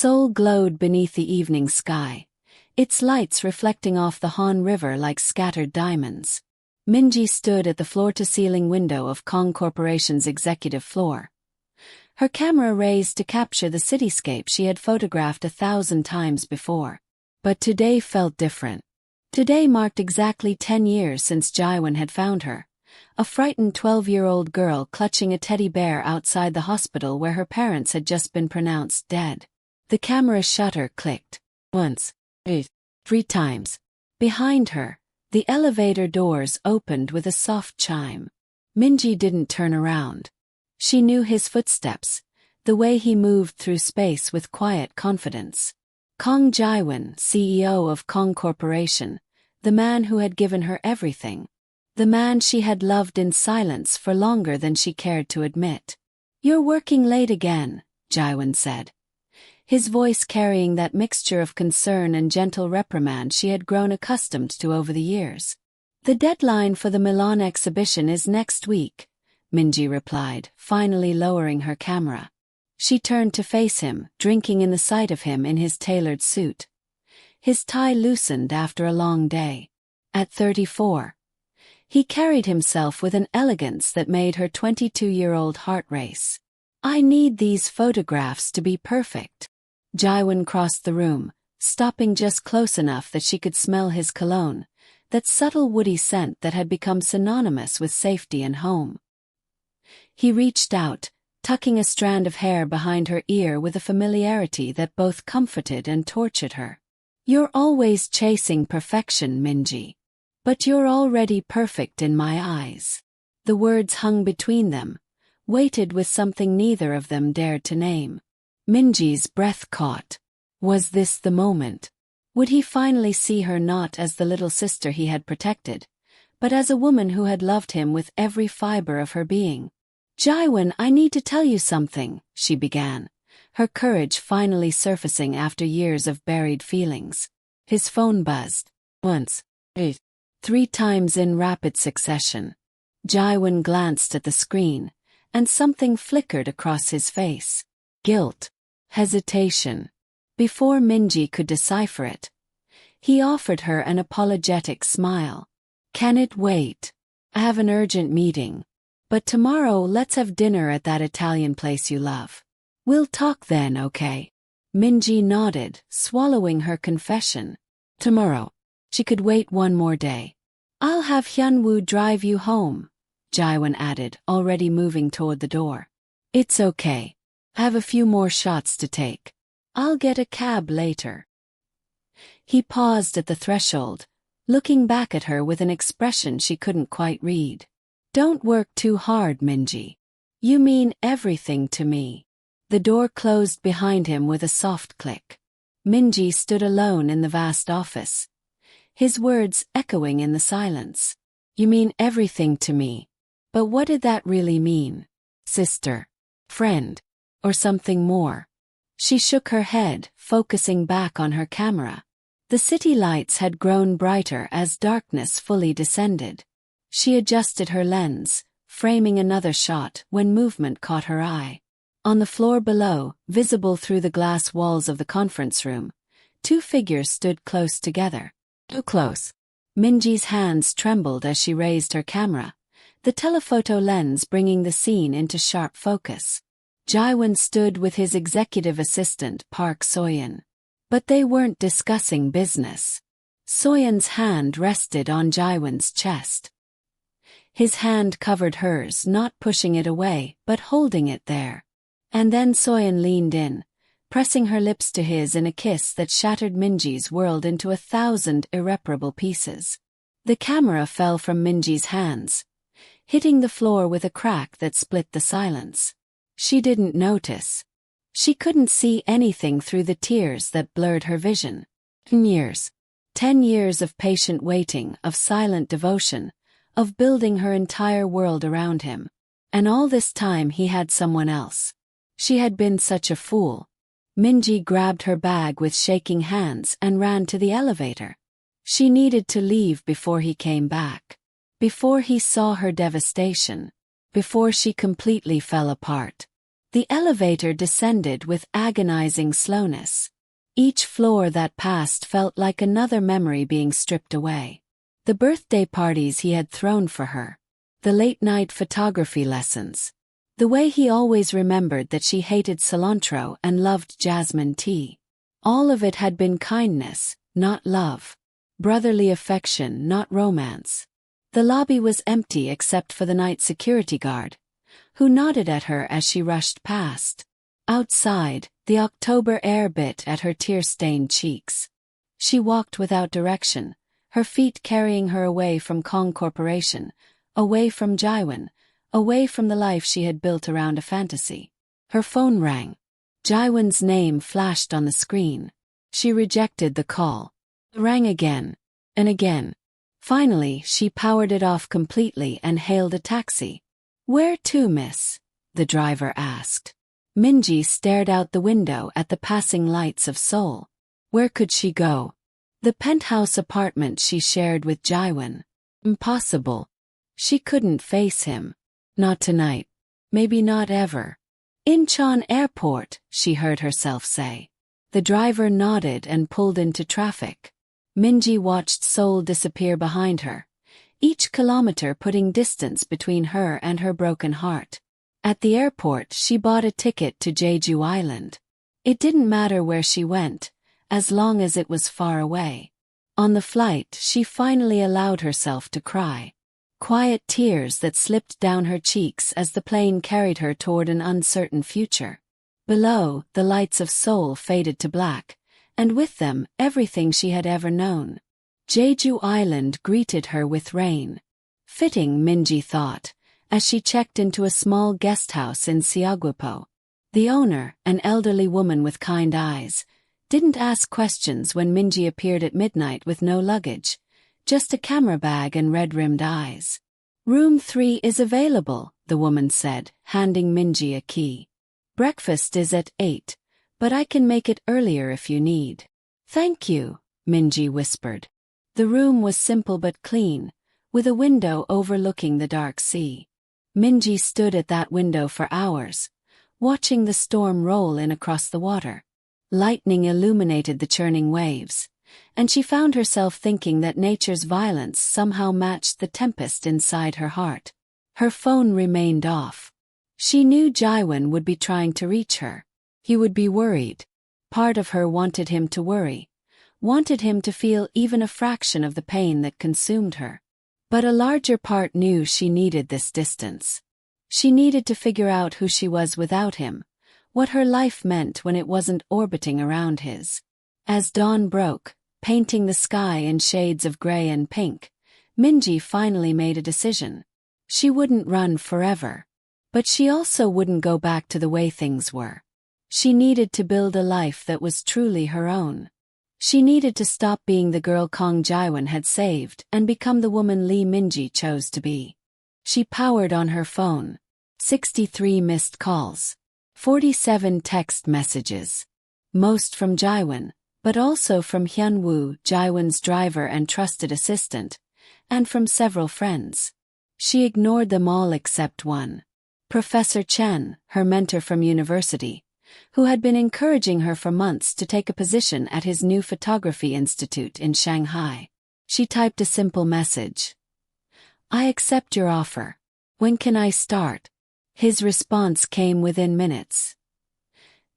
Seoul glowed beneath the evening sky, its lights reflecting off the Han River like scattered diamonds. Minji stood at the floor-to-ceiling window of Kang Corporation's executive floor. Her camera raised to capture the cityscape she had photographed 1,000 times before. But today felt different. Today marked exactly 10 years since Jiwon had found her, a frightened 12-year-old girl clutching a teddy bear outside the hospital where her parents had just been pronounced dead. The camera's shutter clicked. Once. 3 times. Behind her, the elevator doors opened with a soft chime. Minji didn't turn around. She knew his footsteps, the way he moved through space with quiet confidence. Kang Jiwon, CEO of Kang Corporation, the man who had given her everything. The man she had loved in silence for longer than she cared to admit. "You're working late again," Jiwon said, his voice carrying that mixture of concern and gentle reprimand she had grown accustomed to over the years. "The deadline for the Milan exhibition is next week," Minji replied, finally lowering her camera. She turned to face him, drinking in the sight of him in his tailored suit. His tie loosened after a long day. At 34, he carried himself with an elegance that made her 22-year-old heart race. "I need these photographs to be perfect." Jiwon crossed the room, stopping just close enough that she could smell his cologne, that subtle woody scent that had become synonymous with safety and home. He reached out, tucking a strand of hair behind her ear with a familiarity that both comforted and tortured her. "You're always chasing perfection, Minji. But you're already perfect in my eyes." The words hung between them, weighted with something neither of them dared to name. Minji's breath caught. Was this the moment? Would he finally see her not as the little sister he had protected, but as a woman who had loved him with every fiber of her being? "Jiwon, I need to tell you something," she began, her courage finally surfacing after years of buried feelings. His phone buzzed. Once. 3 times in rapid succession. Jiwon glanced at the screen, and something flickered across his face. Guilt. Hesitation. Before Minji could decipher it, he offered her an apologetic smile. "Can it wait? I have an urgent meeting. But tomorrow let's have dinner at that Italian place you love. We'll talk then, okay?" Minji nodded, swallowing her confession. "Tomorrow." She could wait one more day. "I'll have Hyunwoo drive you home," Jiwon added, already moving toward the door. "It's okay. I have a few more shots to take. I'll get a cab later." He paused at the threshold, looking back at her with an expression she couldn't quite read. "Don't work too hard, Minji. You mean everything to me." The door closed behind him with a soft click. Minji stood alone in the vast office, his words echoing in the silence. "You mean everything to me. But what did that really mean? Sister? Friend? Or something more?" She shook her head, focusing back on her camera. The city lights had grown brighter as darkness fully descended. She adjusted her lens, framing another shot when movement caught her eye. On the floor below, visible through the glass walls of the conference room, 2 figures stood close together. Too close. Minji's hands trembled as she raised her camera, the telephoto lens bringing the scene into sharp focus. Jiwon stood with his executive assistant Park Soyeon. But they weren't discussing business. Soyeon's hand rested on Jiwon's chest. His hand covered hers, not pushing it away, but holding it there. And then Soyeon leaned in, pressing her lips to his in a kiss that shattered Minji's world into 1,000 irreparable pieces. The camera fell from Minji's hands, hitting the floor with a crack that split the silence. She didn't notice. She couldn't see anything through the tears that blurred her vision. 10 years. 10 years of patient waiting, of silent devotion, of building her entire world around him. And all this time he had someone else. She had been such a fool. Minji grabbed her bag with shaking hands and ran to the elevator. She needed to leave before he came back. Before he saw her devastation. Before she completely fell apart. The elevator descended with agonizing slowness. Each floor that passed felt like another memory being stripped away. The birthday parties he had thrown for her. The late-night photography lessons. The way he always remembered that she hated cilantro and loved jasmine tea. All of it had been kindness, not love. Brotherly affection, not romance. The lobby was empty except for the night security guard, who nodded at her as she rushed past. Outside, the October air bit at her tear-stained cheeks. She walked without direction, her feet carrying her away from Kang Corporation, away from Jiwon, away from the life she had built around a fantasy. Her phone rang. Jiwon's name flashed on the screen. She rejected the call. It rang again, and again. Finally, she powered it off completely and hailed a taxi. "Where to, miss?" the driver asked. Minji stared out the window at the passing lights of Seoul. Where could she go? The penthouse apartment she shared with Jiwon. Impossible. She couldn't face him. Not tonight. Maybe not ever. "Incheon Airport," she heard herself say. The driver nodded and pulled into traffic. Minji watched Seoul disappear behind her, each kilometer putting distance between her and her broken heart. At the airport, she bought a ticket to Jeju Island. It didn't matter where she went, as long as it was far away. On the flight, she finally allowed herself to cry. Quiet tears that slipped down her cheeks as the plane carried her toward an uncertain future. Below, the lights of Seoul faded to black, and with them, everything she had ever known. Jeju Island greeted her with rain. Fitting, Minji thought, as she checked into a small guest house in Seogwipo. The owner, an elderly woman with kind eyes, didn't ask questions when Minji appeared at midnight with no luggage, just a camera bag and red-rimmed eyes. "Room 3 is available," the woman said, handing Minji a key. "Breakfast is at 8, but I can make it earlier if you need." "Thank you," Minji whispered. The room was simple but clean, with a window overlooking the dark sea. Minji stood at that window for hours, watching the storm roll in across the water. Lightning illuminated the churning waves, and she found herself thinking that nature's violence somehow matched the tempest inside her heart. Her phone remained off. She knew Jiwon would be trying to reach her. He would be worried. Part of her wanted him to worry, wanted him to feel even a fraction of the pain that consumed her. But a larger part knew she needed this distance. She needed to figure out who she was without him, what her life meant when it wasn't orbiting around his. As dawn broke, painting the sky in shades of gray and pink, Minji finally made a decision. She wouldn't run forever. But she also wouldn't go back to the way things were. She needed to build a life that was truly her own. She needed to stop being the girl Kang Jiwon had saved and become the woman Lee Minji chose to be. She powered on her phone. 63 missed calls. 47 text messages. Most from Jiwon, but also from Hyun-woo, Jiwon's driver and trusted assistant, and from several friends. She ignored them all except one. Professor Chen, her mentor from university, who had been encouraging her for months to take a position at his new photography institute in Shanghai. She typed a simple message. "I accept your offer. When can I start?" His response came within minutes.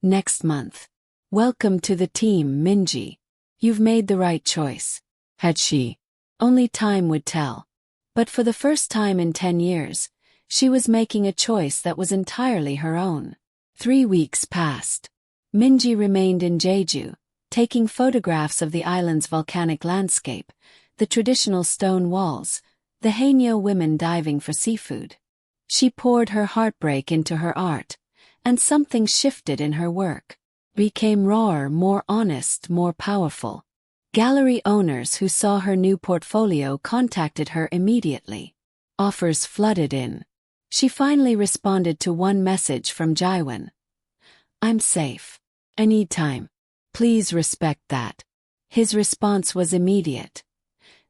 "Next month. Welcome to the team, Minji. You've made the right choice." Had she? Only time would tell. But for the first time in 10 years, she was making a choice that was entirely her own. 3 weeks passed. Minji remained in Jeju, taking photographs of the island's volcanic landscape, the traditional stone walls, the Haenyeo women diving for seafood. She poured her heartbreak into her art, and something shifted in her work. Became rawer, more honest, more powerful. Gallery owners who saw her new portfolio contacted her immediately. Offers flooded in. She finally responded to one message from Jiwon. "I'm safe. I need time. Please respect that." His response was immediate.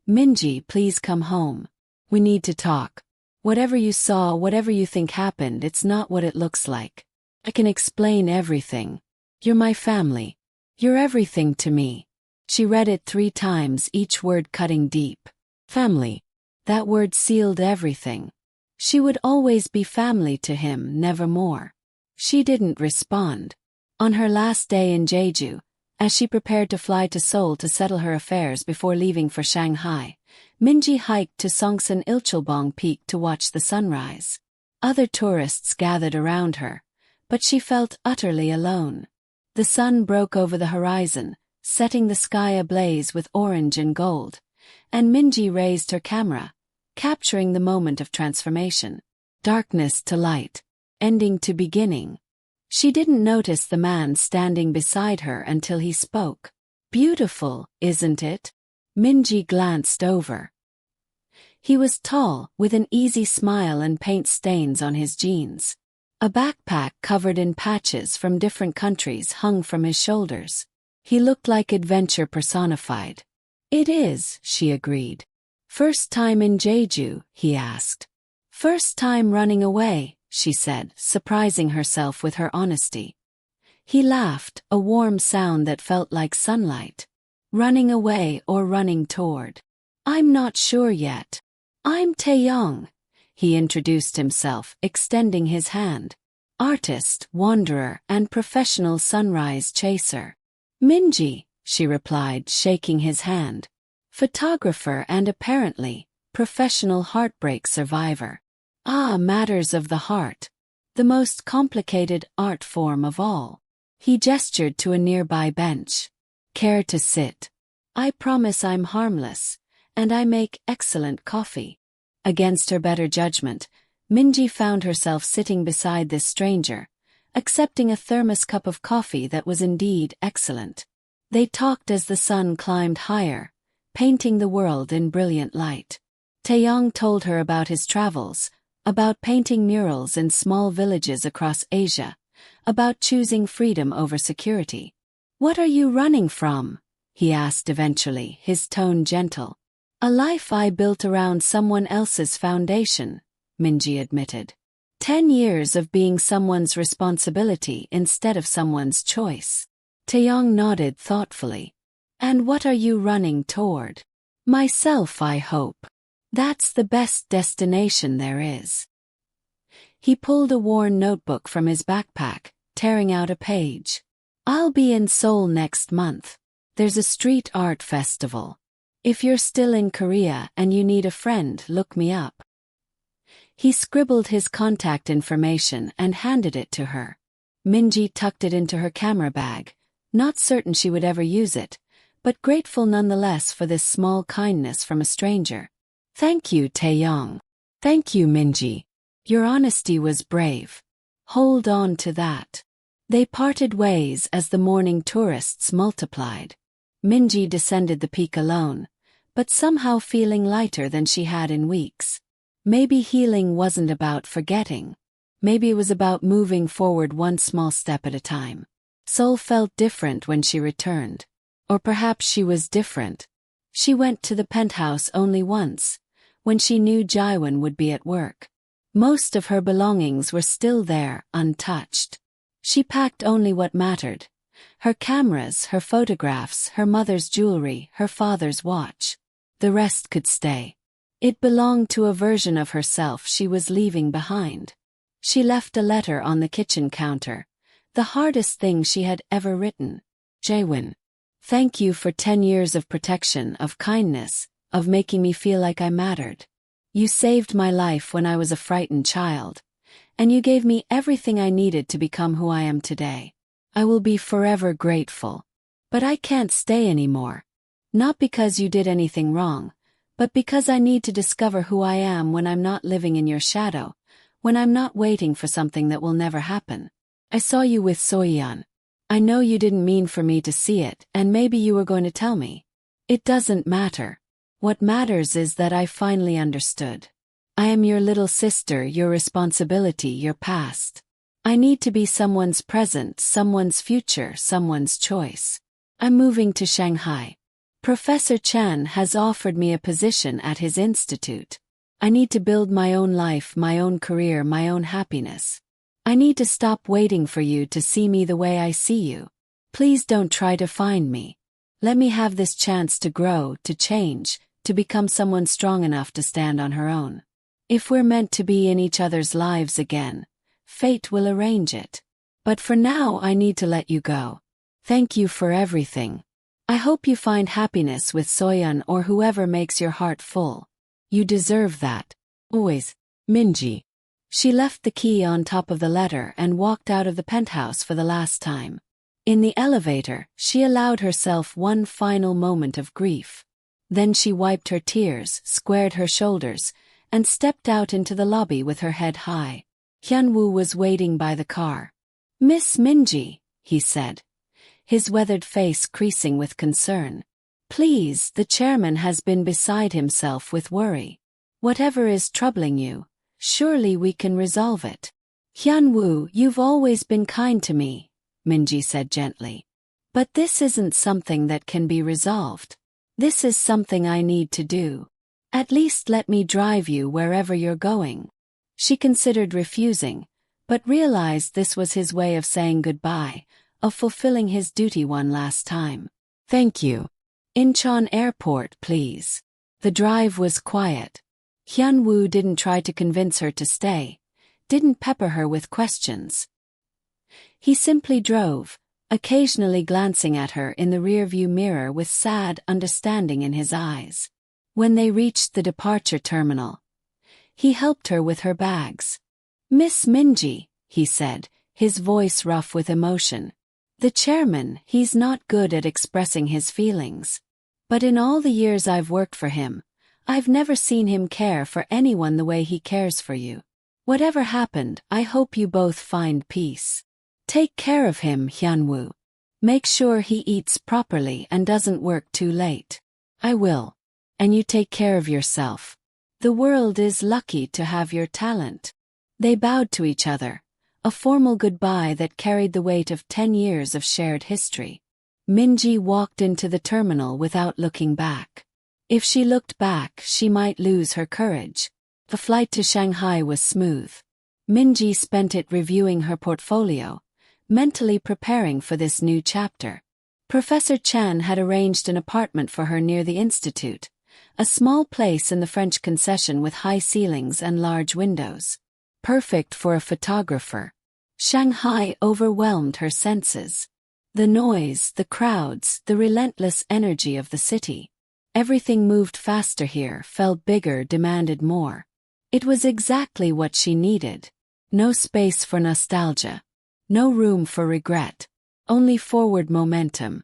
"Minji, please come home. We need to talk. Whatever you saw, whatever you think happened, it's not what it looks like." I can explain everything. You're my family. You're everything to me. She read it 3 times, each word cutting deep. Family. That word sealed everything. She would always be family to him, never more. She didn't respond. On her last day in Jeju, as she prepared to fly to Seoul to settle her affairs before leaving for Shanghai, Minji hiked to Songsan Ilchulbong Peak to watch the sunrise. Other tourists gathered around her, but she felt utterly alone. The sun broke over the horizon, setting the sky ablaze with orange and gold, and Minji raised her camera, capturing the moment of transformation. Darkness to light, ending to beginning. She didn't notice the man standing beside her until he spoke. Beautiful, isn't it? Minji glanced over. He was tall, with an easy smile and paint stains on his jeans. A backpack covered in patches from different countries hung from his shoulders. He looked like adventure personified. It is, she agreed. First time in Jeju, he asked. First time running away, she said, surprising herself with her honesty. He laughed, a warm sound that felt like sunlight. Running away or running toward? I'm not sure yet. I'm Taeyong. He introduced himself, extending his hand. Artist, wanderer, and professional sunrise chaser. Minji, she replied, shaking his hand. Photographer and apparently, professional heartbreak survivor. Ah, matters of the heart. The most complicated art form of all. He gestured to a nearby bench. Care to sit? I promise I'm harmless, and I make excellent coffee. Against her better judgment, Minji found herself sitting beside this stranger, accepting a thermos cup of coffee that was indeed excellent. They talked as the sun climbed higher, painting the world in brilliant light. Taeyong told her about his travels, about painting murals in small villages across Asia, about choosing freedom over security. What are you running from? He asked eventually, his tone gentle. A life I built around someone else's foundation, Minji admitted. 10 years of being someone's responsibility instead of someone's choice. Taeyong nodded thoughtfully. And what are you running toward? Myself, I hope. That's the best destination there is. He pulled a worn notebook from his backpack, tearing out a page. I'll be in Seoul next month. There's a street art festival. If you're still in Korea and you need a friend, look me up. He scribbled his contact information and handed it to her. Minji tucked it into her camera bag, not certain she would ever use it, but grateful nonetheless for this small kindness from a stranger. Thank you, Taeyong. Thank you, Minji. Your honesty was brave. Hold on to that. They parted ways as the morning tourists multiplied. Minji descended the peak alone, but somehow feeling lighter than she had in weeks. Maybe healing wasn't about forgetting. Maybe it was about moving forward one small step at a time. Seoul felt different when she returned. Or perhaps she was different. She went to the penthouse only once, when she knew Jiwon would be at work. Most of her belongings were still there, untouched. She packed only what mattered. Her cameras, her photographs, her mother's jewelry, her father's watch. The rest could stay. It belonged to a version of herself she was leaving behind. She left a letter on the kitchen counter, the hardest thing she had ever written. Jiwon. Thank you for 10 years of protection, of kindness, of making me feel like I mattered. You saved my life when I was a frightened child, and you gave me everything I needed to become who I am today. I will be forever grateful. But I can't stay anymore. Not because you did anything wrong, but because I need to discover who I am when I'm not living in your shadow, when I'm not waiting for something that will never happen. I saw you with Soyeon. I know you didn't mean for me to see it, and maybe you were going to tell me. It doesn't matter. What matters is that I finally understood. I am your little sister, your responsibility, your past. I need to be someone's present, someone's future, someone's choice. I'm moving to Shanghai. Professor Chen has offered me a position at his institute. I need to build my own life, my own career, my own happiness. I need to stop waiting for you to see me the way I see you. Please don't try to find me. Let me have this chance to grow, to change, to become someone strong enough to stand on her own. If we're meant to be in each other's lives again, fate will arrange it. But for now I need to let you go. Thank you for everything. I hope you find happiness with Soyeon or whoever makes your heart full. You deserve that. Always, Minji. She left the key on top of the letter and walked out of the penthouse for the last time. In the elevator, she allowed herself one final moment of grief. Then she wiped her tears, squared her shoulders, and stepped out into the lobby with her head high. Hyunwoo was waiting by the car. "Miss Minji," he said, his weathered face creasing with concern. "Please, the chairman has been beside himself with worry. Whatever is troubling you, surely we can resolve it." "Hyunwoo, you've always been kind to me," Minji said gently. "But this isn't something that can be resolved. This is something I need to do. At least let me drive you wherever you're going." She considered refusing, but realized this was his way of saying goodbye, of fulfilling his duty one last time. "Thank you. Incheon Airport, please." The drive was quiet. Hyunwoo didn't try to convince her to stay, didn't pepper her with questions. He simply drove, occasionally glancing at her in the rearview mirror with sad understanding in his eyes. When they reached the departure terminal, he helped her with her bags. "Miss Minji," he said, his voice rough with emotion. "The chairman, he's not good at expressing his feelings. But in all the years I've worked for him, I've never seen him care for anyone the way he cares for you. Whatever happened, I hope you both find peace. Take care of him, Hyunwoo. Make sure he eats properly and doesn't work too late." "I will. And you take care of yourself. The world is lucky to have your talent." They bowed to each other, a formal goodbye that carried the weight of 10 years of shared history. Minji walked into the terminal without looking back. If she looked back, she might lose her courage. The flight to Shanghai was smooth. Minji spent it reviewing her portfolio, mentally preparing for this new chapter. Professor Chan had arranged an apartment for her near the institute, a small place in the French concession with high ceilings and large windows. Perfect for a photographer. Shanghai overwhelmed her senses. The noise, the crowds, the relentless energy of the city. Everything moved faster here, felt bigger, demanded more. It was exactly what she needed. No space for nostalgia. No room for regret. Only forward momentum.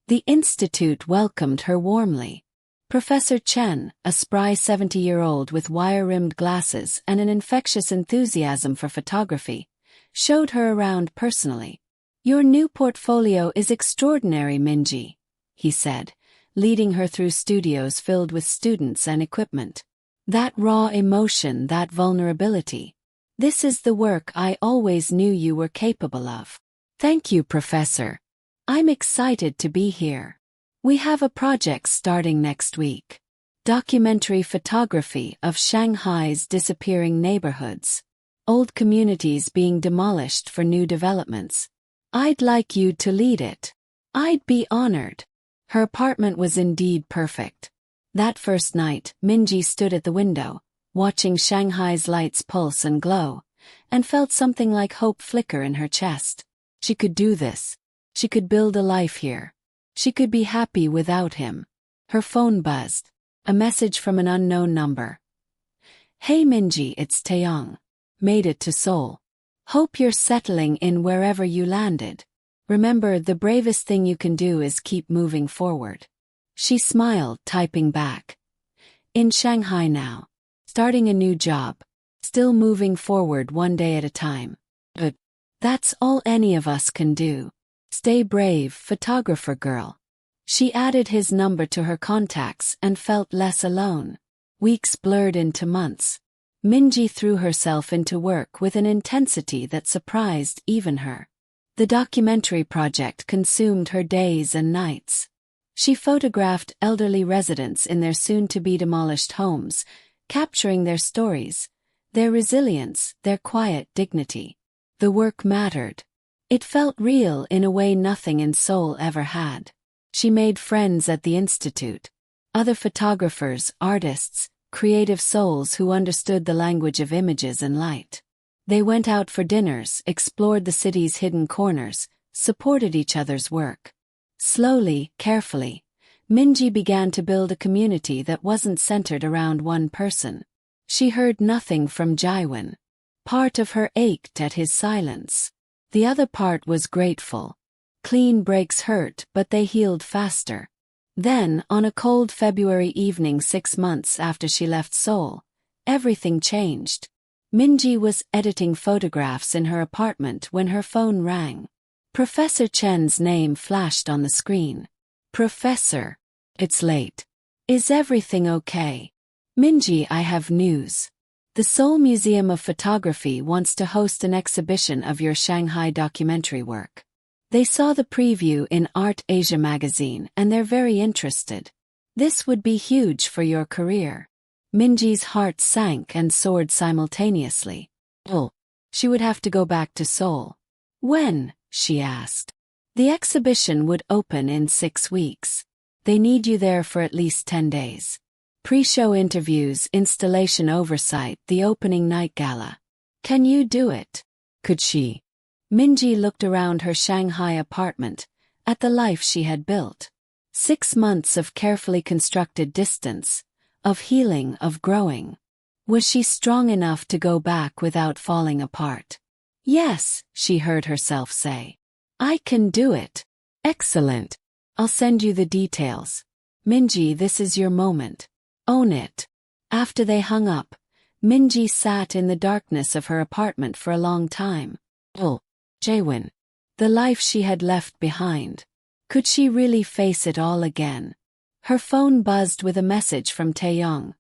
The institute welcomed her warmly. Professor Chen, a spry 70-year-old with wire-rimmed glasses and an infectious enthusiasm for photography, showed her around personally. "Your new portfolio is extraordinary, Minji," he said, leading her through studios filled with students and equipment. "That raw emotion, that vulnerability. This is the work I always knew you were capable of." "Thank you, Professor. I'm excited to be here. We have a project starting next week. Documentary photography of Shanghai's disappearing neighborhoods. Old communities being demolished for new developments. I'd like you to lead it." "I'd be honored." Her apartment was indeed perfect. That first night, Minji stood at the window, watching Shanghai's lights pulse and glow, and felt something like hope flicker in her chest. She could do this. She could build a life here. She could be happy without him. Her phone buzzed. A message from an unknown number. "Hey Minji, it's Taeyong. Made it to Seoul. Hope you're settling in wherever you landed. Remember, the bravest thing you can do is keep moving forward." She smiled, typing back. "In Shanghai now. Starting a new job. Still moving forward one day at a time. But that's all any of us can do. Stay brave, photographer girl." She added his number to her contacts and felt less alone. Weeks blurred into months. Minji threw herself into work with an intensity that surprised even her. The documentary project consumed her days and nights. She photographed elderly residents in their soon-to-be-demolished homes, capturing their stories, their resilience, their quiet dignity. The work mattered. It felt real in a way nothing in Seoul ever had. She made friends at the institute. Other photographers, artists, creative souls who understood the language of images and light. They went out for dinners, explored the city's hidden corners, supported each other's work. Slowly, carefully, Minji began to build a community that wasn't centered around one person. She heard nothing from Jiwon. Part of her ached at his silence. The other part was grateful. Clean breaks hurt, but they healed faster. Then, on a cold February evening 6 months after she left Seoul, everything changed. Minji was editing photographs in her apartment when her phone rang. Professor Chen's name flashed on the screen. "Professor, it's late. Is everything okay?" "Minji, I have news. The Seoul Museum of Photography wants to host an exhibition of your Shanghai documentary work. They saw the preview in Art Asia magazine and they're very interested. This would be huge for your career." Minji's heart sank and soared simultaneously. Oh, she would have to go back to Seoul. When? She asked. The exhibition would open in 6 weeks. They need you there for at least 10 days. Pre-show interviews, installation oversight, the opening night gala. Can you do it? Could she? Minji looked around her Shanghai apartment, at the life she had built. 6 months of carefully constructed distance, of healing, of growing. Was she strong enough to go back without falling apart? Yes, she heard herself say. I can do it. Excellent. I'll send you the details. Minji, this is your moment. Own it. After they hung up, Minji sat in the darkness of her apartment for a long time. Oh, Jiwon. The life she had left behind. Could she really face it all again? Her phone buzzed with a message from Taeyong.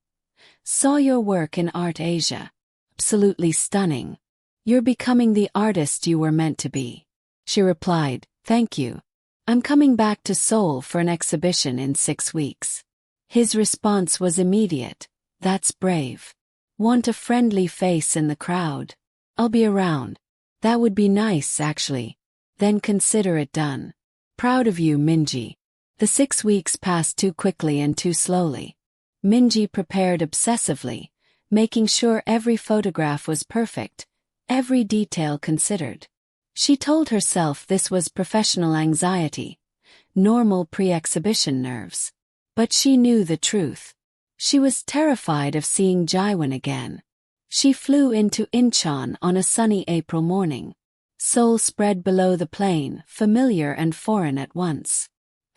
Saw your work in Art Asia. Absolutely stunning. You're becoming the artist you were meant to be. She replied, thank you. I'm coming back to Seoul for an exhibition in 6 weeks. His response was immediate. That's brave. Want a friendly face in the crowd? I'll be around. That would be nice, actually. Then consider it done. Proud of you, Minji. The 6 weeks passed too quickly and too slowly. Minji prepared obsessively, making sure every photograph was perfect, every detail considered. She told herself this was professional anxiety, normal pre-exhibition nerves. But she knew the truth. She was terrified of seeing Jiwon again. She flew into Incheon on a sunny April morning. Seoul spread below the plane, familiar and foreign at once.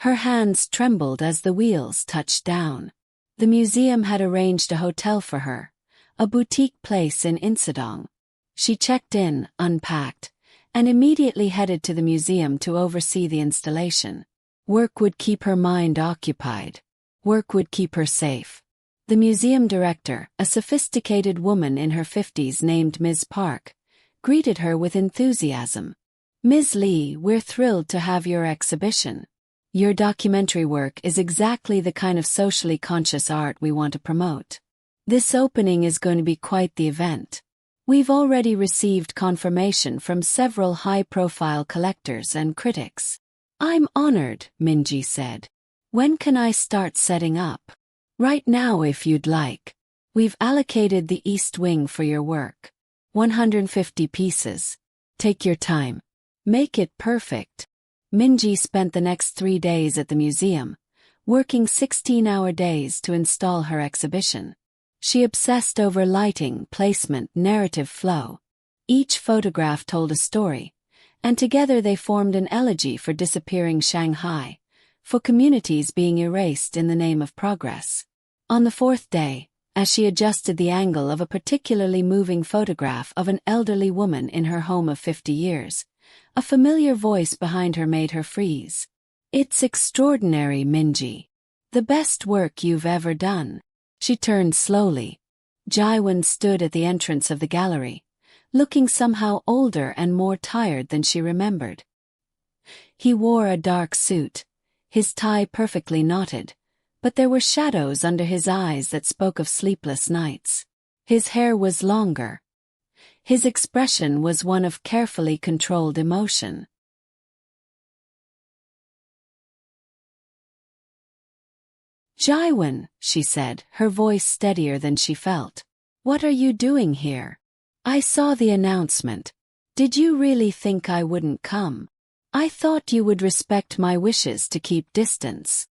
Her hands trembled as the wheels touched down. The museum had arranged a hotel for her, a boutique place in Insadong. She checked in, unpacked, and immediately headed to the museum to oversee the installation. Work would keep her mind occupied. Work would keep her safe. The museum director, a sophisticated woman in her 50s named Ms. Park, greeted her with enthusiasm. Ms. Lee, we're thrilled to have your exhibition. Your documentary work is exactly the kind of socially conscious art we want to promote. This opening is going to be quite the event. We've already received confirmation from several high-profile collectors and critics. I'm honored, Minji said. When can I start setting up? Right now if you'd like. We've allocated the East Wing for your work. 150 pieces. Take your time. Make it perfect. Minji spent the next 3 days at the museum, working 16-hour days to install her exhibition. She obsessed over lighting, placement, narrative flow. Each photograph told a story, and together they formed an elegy for disappearing Shanghai, for communities being erased in the name of progress. On the 4th day, as she adjusted the angle of a particularly moving photograph of an elderly woman in her home of 50 years, a familiar voice behind her made her freeze. It's extraordinary, Minji. The best work you've ever done. She turned slowly. Jiwon stood at the entrance of the gallery, looking somehow older and more tired than she remembered. He wore a dark suit, his tie perfectly knotted, but there were shadows under his eyes that spoke of sleepless nights. His hair was longer. His expression was one of carefully controlled emotion. "Jiwon," she said, her voice steadier than she felt. "What are you doing here? I saw the announcement. Did you really think I wouldn't come? I thought you would respect my wishes to keep distance."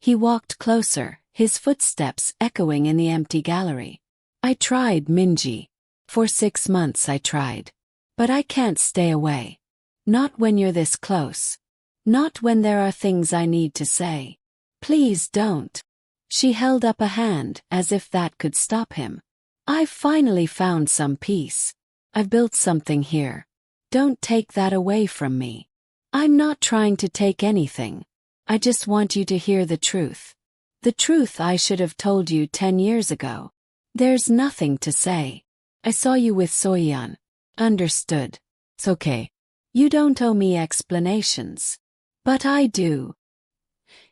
He walked closer, his footsteps echoing in the empty gallery. "I tried, Minji. For 6 months I tried. But I can't stay away. Not when you're this close. Not when there are things I need to say. Please don't." She held up a hand as if that could stop him. "I've finally found some peace. I've built something here. Don't take that away from me. I'm not trying to take anything. I just want you to hear the truth. The truth I should have told you 10 years ago. There's nothing to say. I saw you with Soyeon. Understood. It's okay. You don't owe me explanations. But I do."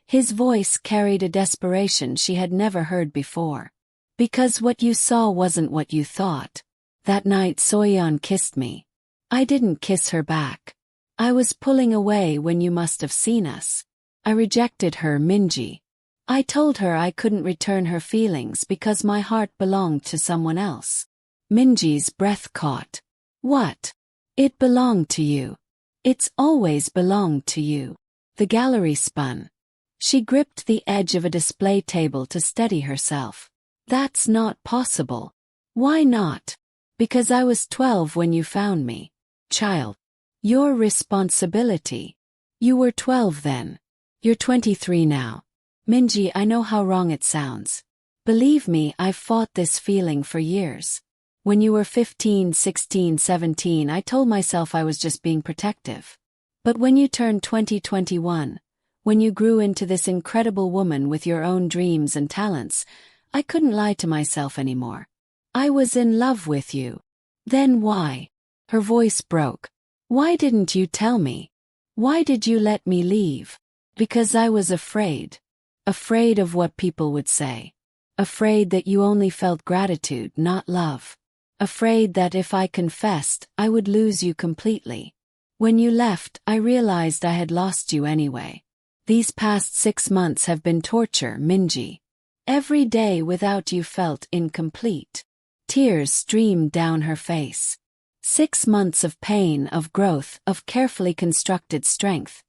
His voice carried a desperation she had never heard before. "Because what you saw wasn't what you thought. That night Soyeon kissed me. I didn't kiss her back. I was pulling away when you must have seen us. I rejected her, Minji. I told her I couldn't return her feelings because my heart belonged to someone else." Minji's breath caught. "What? It belonged to you. It's always belonged to you." The gallery spun. She gripped the edge of a display table to steady herself. "That's not possible." "Why not?" "Because I was 12 when you found me. Child. Your responsibility. You were 12 then. You're 23 now. Minji, I know how wrong it sounds. Believe me, I've fought this feeling for years. When you were 15, 16, 17, I told myself I was just being protective. But when you turned 20, 21, when you grew into this incredible woman with your own dreams and talents, I couldn't lie to myself anymore. I was in love with you. Then why?" Her voice broke. "Why didn't you tell me? Why did you let me leave?" "Because I was afraid. Afraid of what people would say. Afraid that you only felt gratitude, not love. Afraid that if I confessed, I would lose you completely. When you left, I realized I had lost you anyway. These past 6 months have been torture, Minji. Every day without you felt incomplete." Tears streamed down her face. 6 months of pain, of growth, of carefully constructed strength.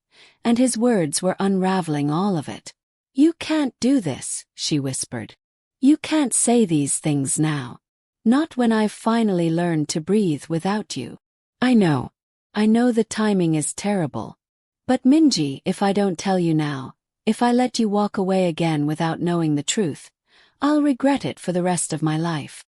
And his words were unraveling all of it. "You can't do this," she whispered. "You can't say these things now. Not when I've finally learned to breathe without you. I know. I know the timing is terrible. But Minji, if I don't tell you now, if I let you walk away again without knowing the truth, I'll regret it for the rest of my life."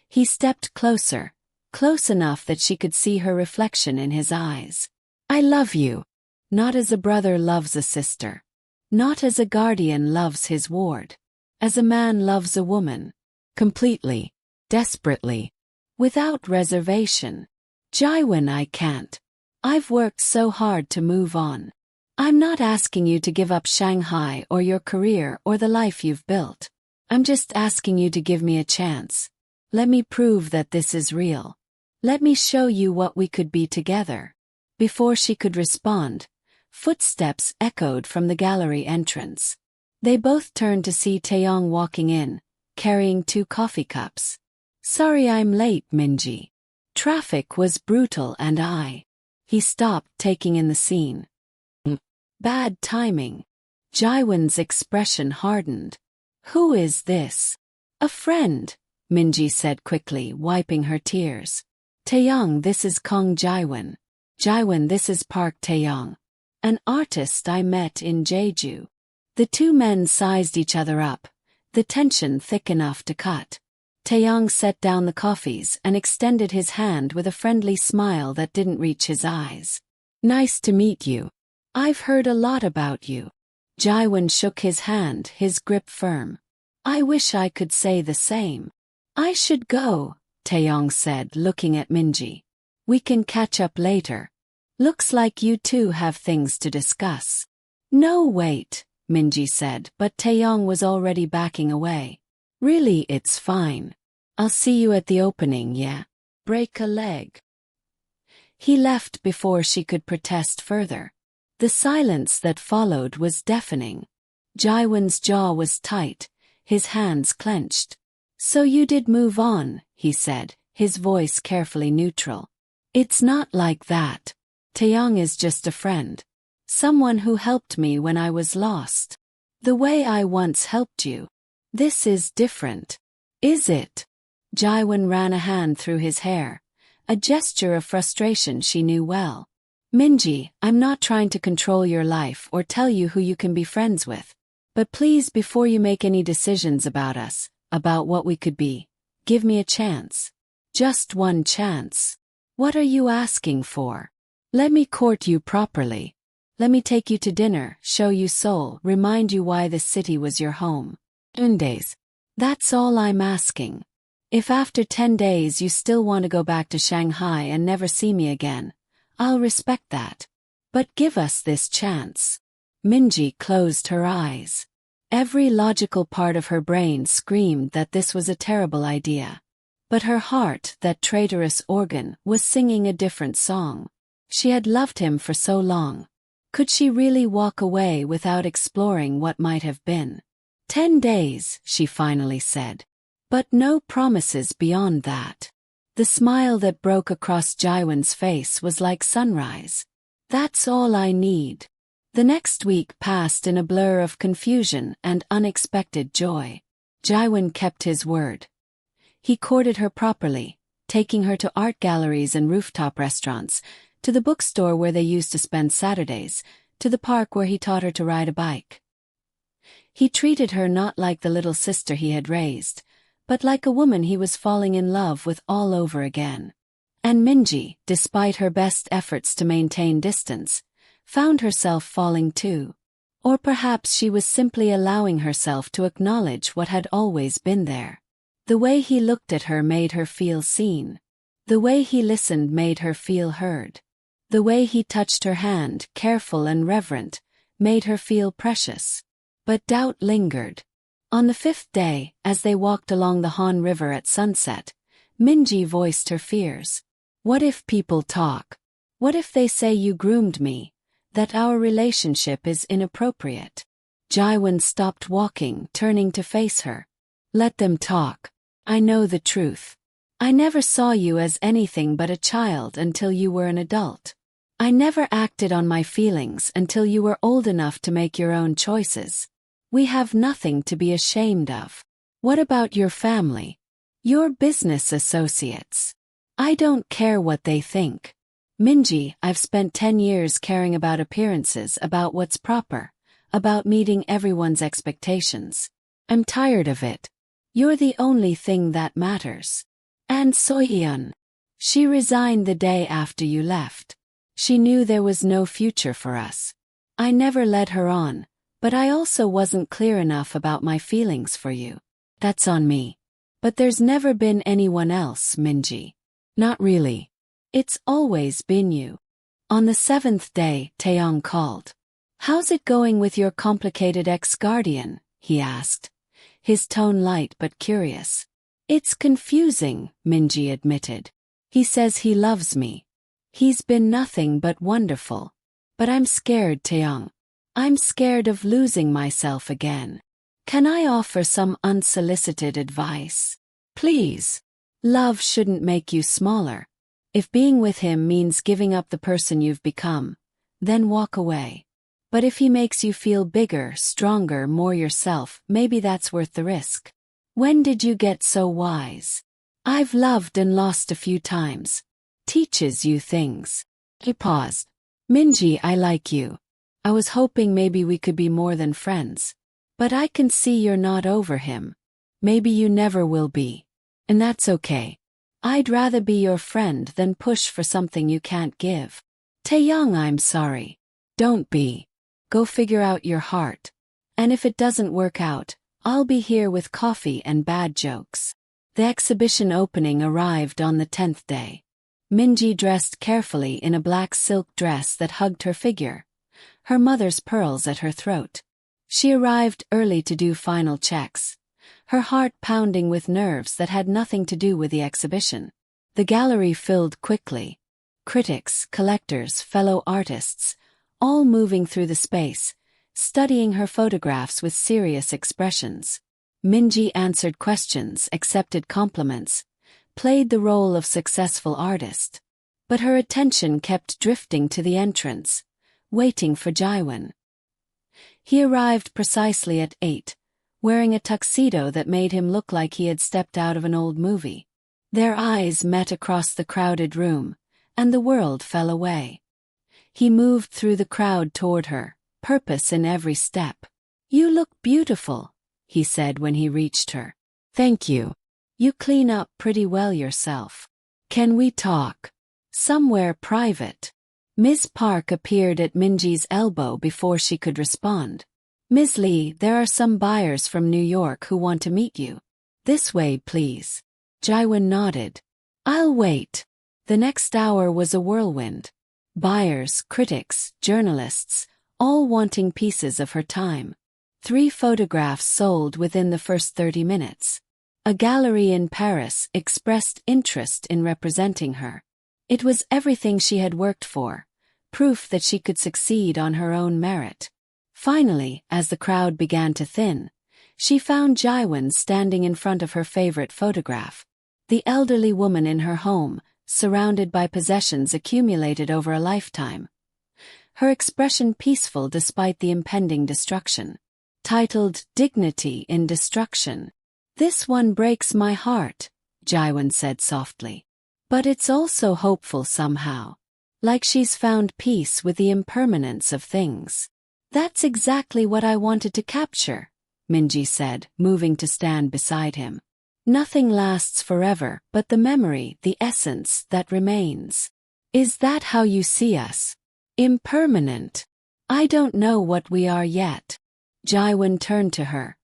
He stepped closer, close enough that she could see her reflection in his eyes. "I love you. Not as a brother loves a sister. Not as a guardian loves his ward. As a man loves a woman. Completely. Desperately. Without reservation. Jiwon, I can't. I've worked so hard to move on. I'm not asking you to give up Shanghai or your career or the life you've built. I'm just asking you to give me a chance. Let me prove that this is real. Let me show you what we could be together." Before she could respond, footsteps echoed from the gallery entrance. They both turned to see Taeyong walking in, carrying 2 coffee cups. "Sorry I'm late, Minji. Traffic was brutal and He stopped, taking in the scene. "Bad timing." Jiwon's expression hardened. "Who is this?" "A friend," Minji said quickly, wiping her tears. "Taeyong, this is Kang Jiwon. Jiwon, this is Park Taeyong. An artist I met in Jeju." The 2 men sized each other up, the tension thick enough to cut. Taeyong set down the coffees and extended his hand with a friendly smile that didn't reach his eyes. "Nice to meet you. I've heard a lot about you." Jiwon shook his hand, his grip firm. "I wish I could say the same." "I should go," Taeyong said, looking at Minji. "We can catch up later. Looks like you two have things to discuss." "No, wait," Minji said, but Taeyong was already backing away. "Really, it's fine. I'll see you at the opening, yeah?" break a leg. He left before she could protest further. The silence that followed was deafening. Jiwon's jaw was tight, his hands clenched. "So you did move on," he said, his voice carefully neutral. "It's not like that. Taeyong is just a friend. Someone who helped me when I was lost. The way I once helped you. This is different." "Is it?" Jiwon ran a hand through his hair, a gesture of frustration she knew well. "Minji, I'm not trying to control your life or tell you who you can be friends with. But please, before you make any decisions about us, about what we could be, give me a chance. Just one chance. What are you asking for? Let me court you properly. Let me take you to dinner, show you Seoul, remind you why this city was your home. 10 days. That's all I'm asking. If after 10 days you still want to go back to Shanghai and never see me again, I'll respect that. But give us this chance." Minji closed her eyes. Every logical part of her brain screamed that this was a terrible idea. But her heart, that traitorous organ, was singing a different song. She had loved him for so long. Could she really walk away without exploring what might have been? 10 days, she finally said. But no promises beyond that. The smile that broke across Jiwon's face was like sunrise. "That's all I need." The next week passed in a blur of confusion and unexpected joy. Jiwon kept his word. He courted her properly, taking her to art galleries and rooftop restaurants, to the bookstore where they used to spend Saturdays, to the park where he taught her to ride a bike. He treated her not like the little sister he had raised, but like a woman he was falling in love with all over again. And Minji, despite her best efforts to maintain distance, found herself falling too. Or perhaps she was simply allowing herself to acknowledge what had always been there. The way he looked at her made her feel seen. The way he listened made her feel heard. The way he touched her hand, careful and reverent, made her feel precious. But doubt lingered. On the 5th day, as they walked along the Han River at sunset, Minji voiced her fears. "What if people talk? What if they say you groomed me? That our relationship is inappropriate?" Jiwon stopped walking, turning to face her. "Let them talk. I know the truth. I never saw you as anything but a child until you were an adult. I never acted on my feelings until you were old enough to make your own choices. We have nothing to be ashamed of. What about your family? Your business associates? I don't care what they think. Minji, I've spent 10 years caring about appearances, about what's proper, about meeting everyone's expectations. I'm tired of it. You're the only thing that matters. And Soyeon. She resigned the day after you left. She knew there was no future for us. I never led her on, but I also wasn't clear enough about my feelings for you. That's on me. But there's never been anyone else, Minji. Not really. It's always been you." On the 7th day, Taeyong called. "How's it going with your complicated ex-guardian?" he asked, his tone light but curious. "It's confusing," Minji admitted. "He says he loves me. He's been nothing but wonderful. But I'm scared, Taeyong. I'm scared of losing myself again. Can I offer some unsolicited advice? Please. Love shouldn't make you smaller. If being with him means giving up the person you've become, then walk away. But if he makes you feel bigger, stronger, more yourself, maybe that's worth the risk. When did you get so wise? I've loved and lost a few times. Teaches you things." He paused. "Minji, I like you. I was hoping maybe we could be more than friends. But I can see you're not over him. Maybe you never will be. And that's okay. I'd rather be your friend than push for something you can't give. Taeyong, I'm sorry. Don't be. Go figure out your heart. And if it doesn't work out, I'll be here with coffee and bad jokes." The exhibition opening arrived on the 10th day. Minji dressed carefully in a black silk dress that hugged her figure, her mother's pearls at her throat. She arrived early to do final checks, her heart pounding with nerves that had nothing to do with the exhibition. The gallery filled quickly. Critics, collectors, fellow artists, all moving through the space, studying her photographs with serious expressions. Minji answered questions, accepted compliments, played the role of successful artist. But her attention kept drifting to the entrance, waiting for Jiwon. He arrived precisely at 8, wearing a tuxedo that made him look like he had stepped out of an old movie. Their eyes met across the crowded room, and the world fell away. He moved through the crowd toward her, purpose in every step. "You look beautiful," he said when he reached her. "Thank you. You clean up pretty well yourself. Can we talk? Somewhere private?" Ms. Park appeared at Minji's elbow before she could respond. "Ms. Lee, there are some buyers from New York who want to meet you. This way, please." Jiwon nodded. "I'll wait." The next hour was a whirlwind. Buyers, critics, journalists, all wanting pieces of her time. 3 photographs sold within the first 30 minutes. A gallery in Paris expressed interest in representing her. It was everything she had worked for, proof that she could succeed on her own merit. Finally, as the crowd began to thin, she found Jiwon standing in front of her favorite photograph. The elderly woman in her home, surrounded by possessions accumulated over a lifetime. Her expression peaceful despite the impending destruction. Titled "Dignity in Destruction." "This one breaks my heart," Jiwon said softly. "But it's also hopeful somehow. Like she's found peace with the impermanence of things." "That's exactly what I wanted to capture," Minji said, moving to stand beside him. "Nothing lasts forever, but the memory, the essence that remains. Is that how you see us? Impermanent? I don't know what we are yet." Jiwon turned to her,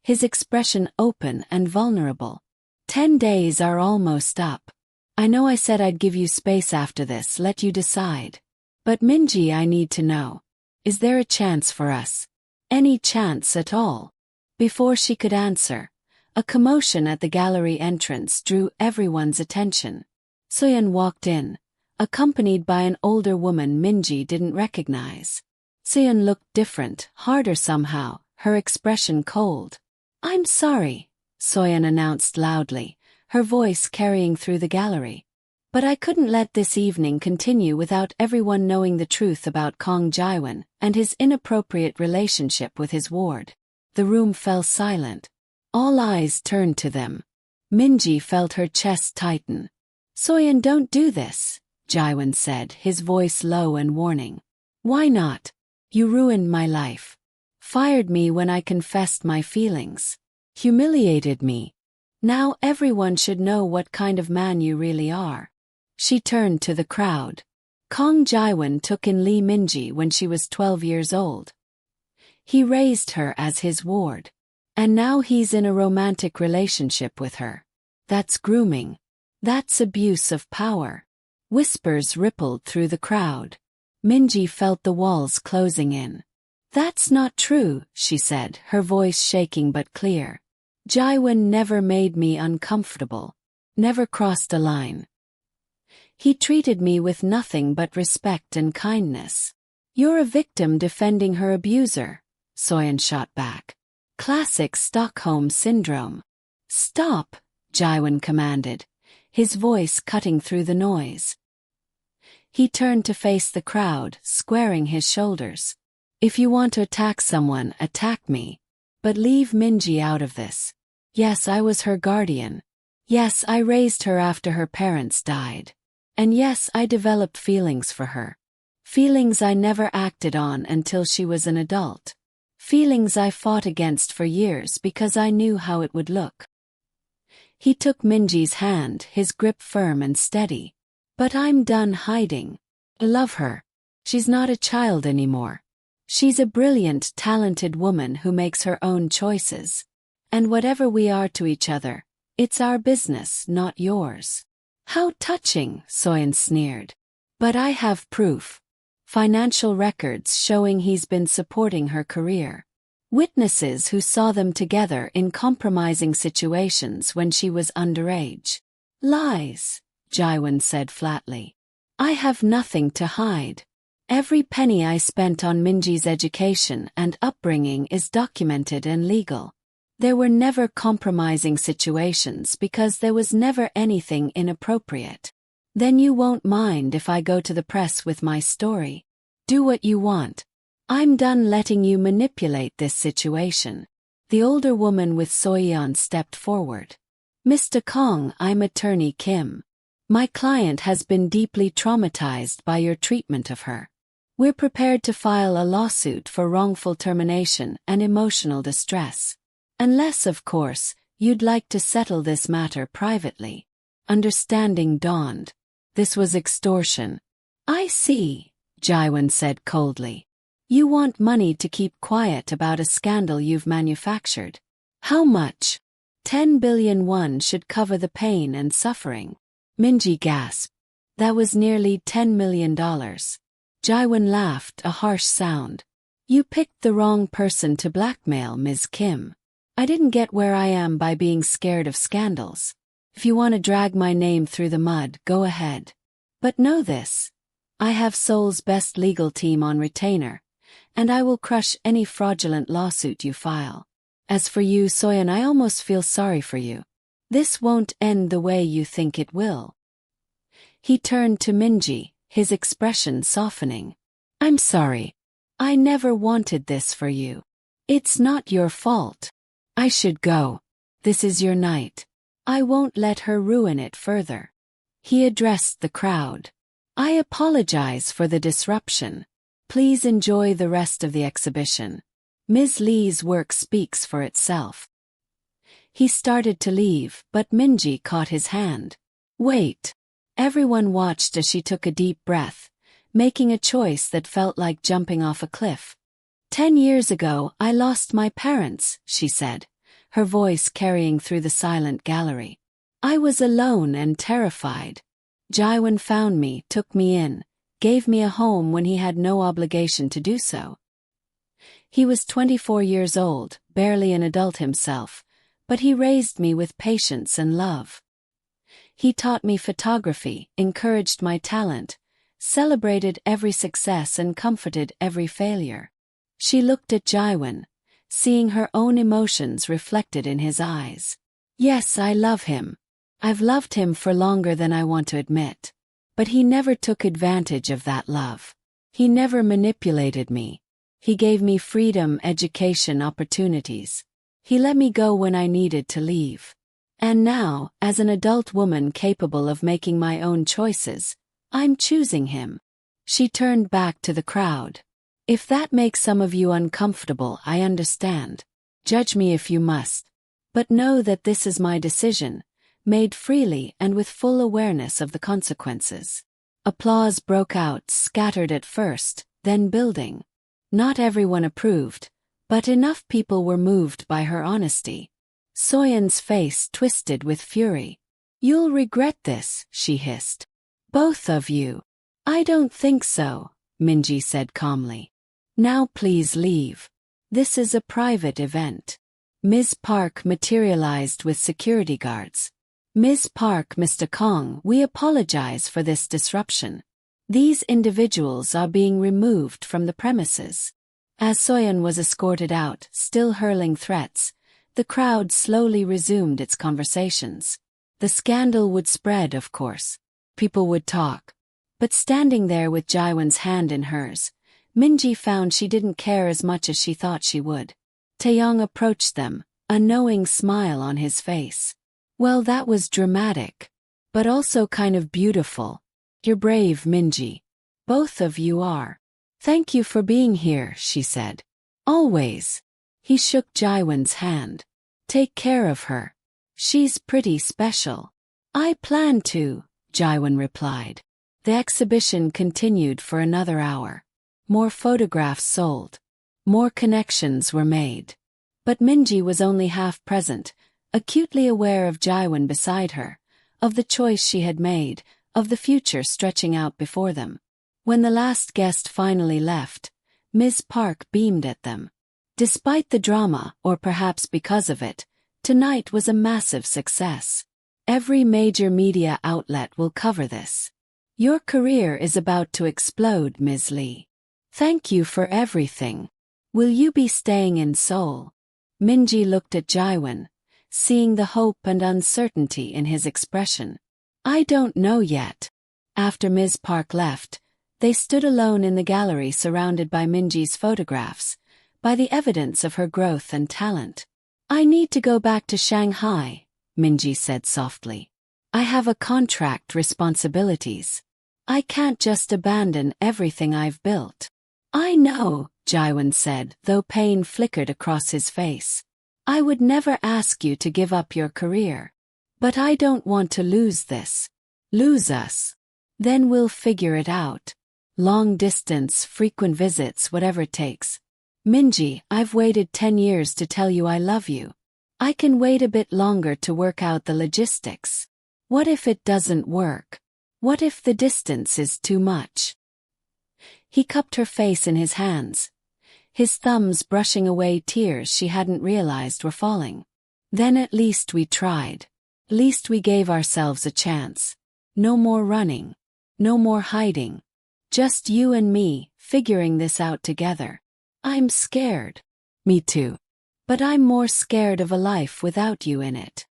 his expression open and vulnerable. 10 days are almost up. I know I said I'd give you space after this, let you decide. But Minji, I need to know. Is there a chance for us? Any chance at all?" Before she could answer, a commotion at the gallery entrance drew everyone's attention. Soyeon walked in, accompanied by an older woman Minji didn't recognize. Soyeon looked different, harder somehow, her expression cold. "I'm sorry," Soyeon announced loudly, her voice carrying through the gallery. "But I couldn't let this evening continue without everyone knowing the truth about Kang Jiwon and his inappropriate relationship with his ward." The room fell silent. All eyes turned to them. Minji felt her chest tighten. "Soyeon, don't do this," Jiwon said, his voice low and warning. "Why not? You ruined my life. Fired me when I confessed my feelings. Humiliated me. Now everyone should know what kind of man you really are." She turned to the crowd. Kang Jiwon took in Lee Minji when she was 12 years old. He raised her as his ward. And now he's in a romantic relationship with her. That's grooming. That's abuse of power. Whispers rippled through the crowd. Minji felt the walls closing in. "That's not true," she said, her voice shaking but clear. "Jiwon never made me uncomfortable. Never crossed a line. He treated me with nothing but respect and kindness." "You're a victim defending her abuser," Soyeon shot back. "Classic Stockholm Syndrome." "Stop," Jiwon commanded, his voice cutting through the noise. He turned to face the crowd, squaring his shoulders. "If you want to attack someone, attack me. But leave Minji out of this. Yes, I was her guardian. Yes, I raised her after her parents died. And yes, I developed feelings for her. Feelings I never acted on until she was an adult. Feelings I fought against for years because I knew how it would look." He took Minji's hand, his grip firm and steady. "But I'm done hiding. I love her. She's not a child anymore. She's a brilliant, talented woman who makes her own choices. And whatever we are to each other, it's our business, not yours." "How touching," Soyeon sneered. "But I have proof. Financial records showing he's been supporting her career. Witnesses who saw them together in compromising situations when she was underage." "Lies," Jiwon said flatly. I have nothing to hide. Every penny I spent on Minji's education and upbringing is documented and legal. There were never compromising situations because there was never anything inappropriate. Then you won't mind if I go to the press with my story. Do what you want. I'm done letting you manipulate this situation. The older woman with Soyeon stepped forward. Mr. Kang, I'm attorney Kim. My client has been deeply traumatized by your treatment of her. We're prepared to file a lawsuit for wrongful termination and emotional distress. Unless, of course, you'd like to settle this matter privately. Understanding dawned. This was extortion. I see, Jiwon said coldly. You want money to keep quiet about a scandal you've manufactured. How much? 10 billion won should cover the pain and suffering. Minji gasped. That was nearly $10 million. Jiwon laughed, a harsh sound. You picked the wrong person to blackmail, Ms. Kim. I didn't get where I am by being scared of scandals. If you want to drag my name through the mud, go ahead. But know this. I have Seoul's best legal team on retainer, and I will crush any fraudulent lawsuit you file. As for you, Soyeon, I almost feel sorry for you. This won't end the way you think it will. He turned to Minji, his expression softening. I'm sorry. I never wanted this for you. It's not your fault. I should go. This is your night. I won't let her ruin it further. He addressed the crowd. I apologize for the disruption. Please enjoy the rest of the exhibition. Ms. Lee's work speaks for itself. He started to leave, but Minji caught his hand. Wait. Everyone watched as she took a deep breath, making a choice that felt like jumping off a cliff. 10 years ago, I lost my parents, she said, her voice carrying through the silent gallery. I was alone and terrified. Jiwon found me, took me in, gave me a home when he had no obligation to do so. He was 24 years old, barely an adult himself, but he raised me with patience and love. He taught me photography, encouraged my talent, celebrated every success and comforted every failure. She looked at Jiwon, seeing her own emotions reflected in his eyes. Yes, I love him. I've loved him for longer than I want to admit. But he never took advantage of that love. He never manipulated me. He gave me freedom, education, opportunities. He let me go when I needed to leave. And now, as an adult woman capable of making my own choices, I'm choosing him. She turned back to the crowd. If that makes some of you uncomfortable, I understand. Judge me if you must. But know that this is my decision, made freely and with full awareness of the consequences. Applause broke out, scattered at first, then building. Not everyone approved, but enough people were moved by her honesty. Soyeon's face twisted with fury. You'll regret this, she hissed. Both of you. I don't think so, Minji said calmly. Now please leave. This is a private event. Ms. Park materialized with security guards. Ms. Park, Mr. Kang, we apologize for this disruption. These individuals are being removed from the premises. As Soyeon was escorted out, still hurling threats, the crowd slowly resumed its conversations. The scandal would spread, of course. People would talk. But standing there with Jiwon's hand in hers, Minji found she didn't care as much as she thought she would. Taeyong approached them, a knowing smile on his face. Well, that was dramatic. But also kind of beautiful. You're brave, Minji. Both of you are. Thank you for being here, she said. Always. He shook Jiwon's hand. Take care of her. She's pretty special. I plan to, Jiwon replied. The exhibition continued for another hour. More photographs sold. More connections were made. But Minji was only half present, acutely aware of Jiwon beside her, of the choice she had made, of the future stretching out before them. When the last guest finally left, Ms. Park beamed at them. Despite the drama, or perhaps because of it, tonight was a massive success. Every major media outlet will cover this. Your career is about to explode, Ms. Lee. Thank you for everything. Will you be staying in Seoul? Minji looked at Jiwon, seeing the hope and uncertainty in his expression. I don't know yet. After Ms. Park left, they stood alone in the gallery surrounded by Minji's photographs, by the evidence of her growth and talent. I need to go back to Shanghai, Minji said softly. I have a contract, responsibilities. I can't just abandon everything I've built. I know, Jiwon said, though pain flickered across his face. I would never ask you to give up your career. But I don't want to lose this. Lose us. Then we'll figure it out. Long distance, frequent visits, whatever it takes. Minji, I've waited 10 years to tell you I love you. I can wait a bit longer to work out the logistics. What if it doesn't work? What if the distance is too much? He cupped her face in his hands, his thumbs brushing away tears she hadn't realized were falling. Then at least we tried. At least we gave ourselves a chance. No more running. No more hiding. Just you and me, figuring this out together. I'm scared. Me too. But I'm more scared of a life without you in it.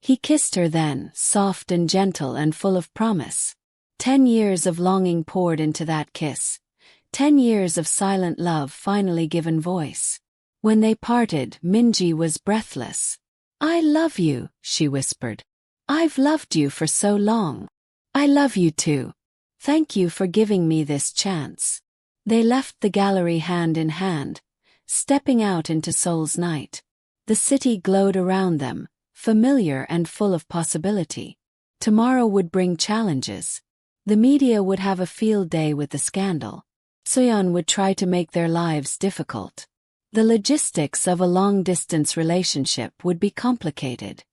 He kissed her then, soft and gentle and full of promise. 10 years of longing poured into that kiss. 10 years of silent love finally given voice. When they parted, Minji was breathless. I love you, she whispered. I've loved you for so long. I love you too. Thank you for giving me this chance. They left the gallery hand in hand, stepping out into Seoul's night. The city glowed around them, familiar and full of possibility. Tomorrow would bring challenges. The media would have a field day with the scandal. Seoyeon would try to make their lives difficult. The logistics of a long-distance relationship would be complicated.